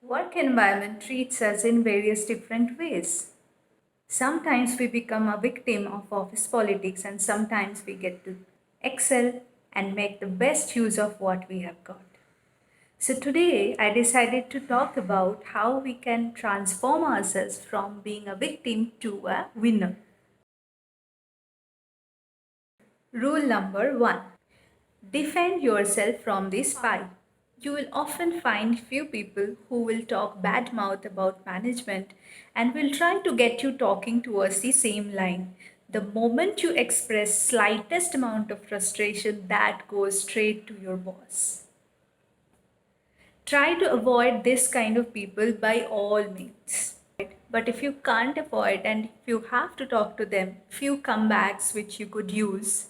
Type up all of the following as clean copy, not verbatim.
Work environment treats us in various different ways. Sometimes we become a victim of office politics, and sometimes we get to excel and make the best use of what we have got. So, today I decided to talk about how we can transform ourselves from being a victim to a winner. Rule number one: defend yourself from the spy. You will often find few people who will talk bad mouth about management and will try to get you talking towards the same line. The moment you express slightest amount of frustration, that goes straight to your boss. Try to avoid this kind of people by all means. But if you can't avoid and if you have to talk to them, few comebacks which you could use.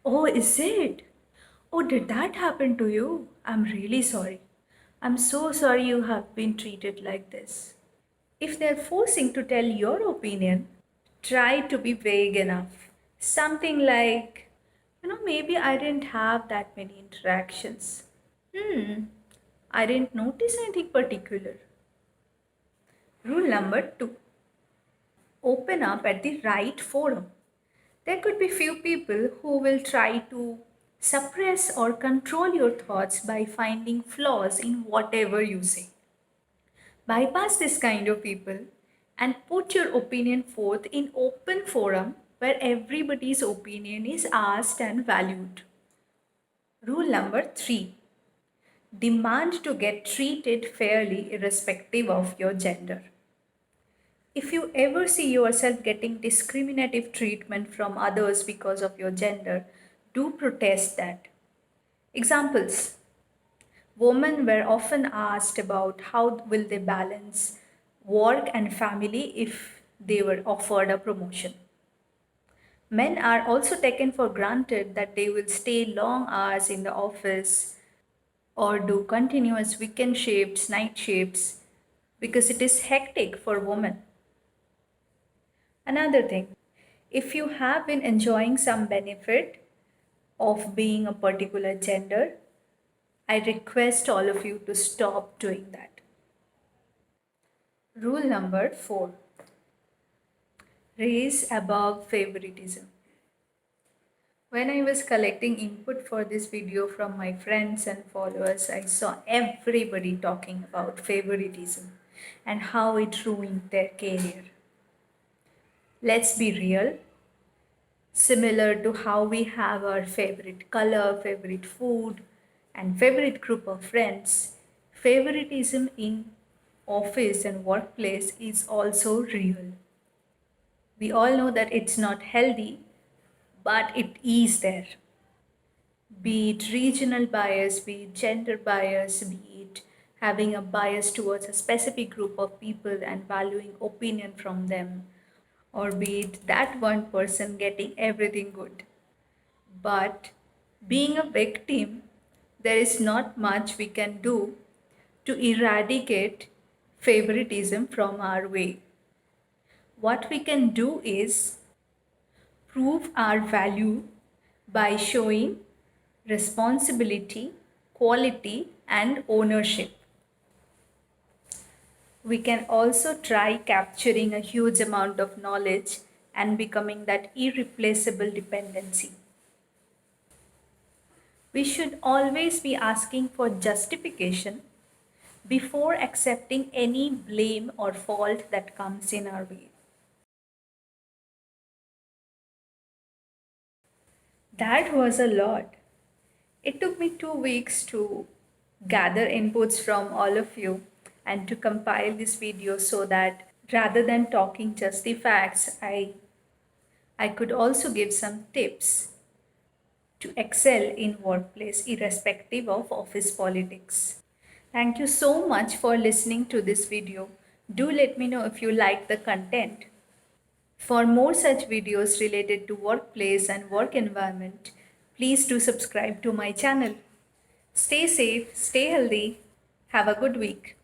Oh, is it? Oh, did that happen to you? I'm really sorry. I'm so sorry you have been treated like this. If they're forcing to tell your opinion, try to be vague enough. Something like, maybe I didn't have that many interactions. I didn't notice anything particular. Rule number two: open up at the right forum. There could be few people who will try to suppress or control your thoughts by finding flaws in whatever you say. Bypass this kind of people and put your opinion forth in open forum where everybody's opinion is asked and valued. Rule number 3: demand to get treated fairly irrespective of your gender. If you ever see yourself getting discriminative treatment from others because of your gender, do protest that. Examples: women were often asked about how will they balance work and family if they were offered a promotion. Men are also taken for granted that they will stay long hours in the office or do continuous weekend shifts, night shifts, because it is hectic for women. Another thing, if you have been enjoying some benefit of being a particular gender, I request all of you to stop doing that. Rule number 4: raise above favoritism. When I was collecting input for this video from my friends and followers, I saw everybody talking about favoritism and how it ruined their career. Let's be real. Similar to how we have our favorite color, favorite food, and favorite group of friends, favoritism in office and workplace is also real. We all know that it's not healthy, but it is there. Be it regional bias, be it gender bias, be it having a bias towards a specific group of people and valuing opinion from them, or be it that one person getting everything good. But being a victim, there is not much we can do to eradicate favoritism from our way. What we can do is prove our value by showing responsibility, quality, and ownership. We can also try capturing a huge amount of knowledge and becoming that irreplaceable dependency. We should always be asking for justification before accepting any blame or fault that comes in our way. That was a lot. It took me 2 weeks to gather inputs from all of you and to compile this video so that rather than talking just the facts, I could also give some tips to excel in workplace irrespective of office politics. Thank you so much for listening to this video. Do let me know if you like the content. For more such videos related to workplace and work environment, please do subscribe to my channel. Stay safe, stay healthy. Have a good week.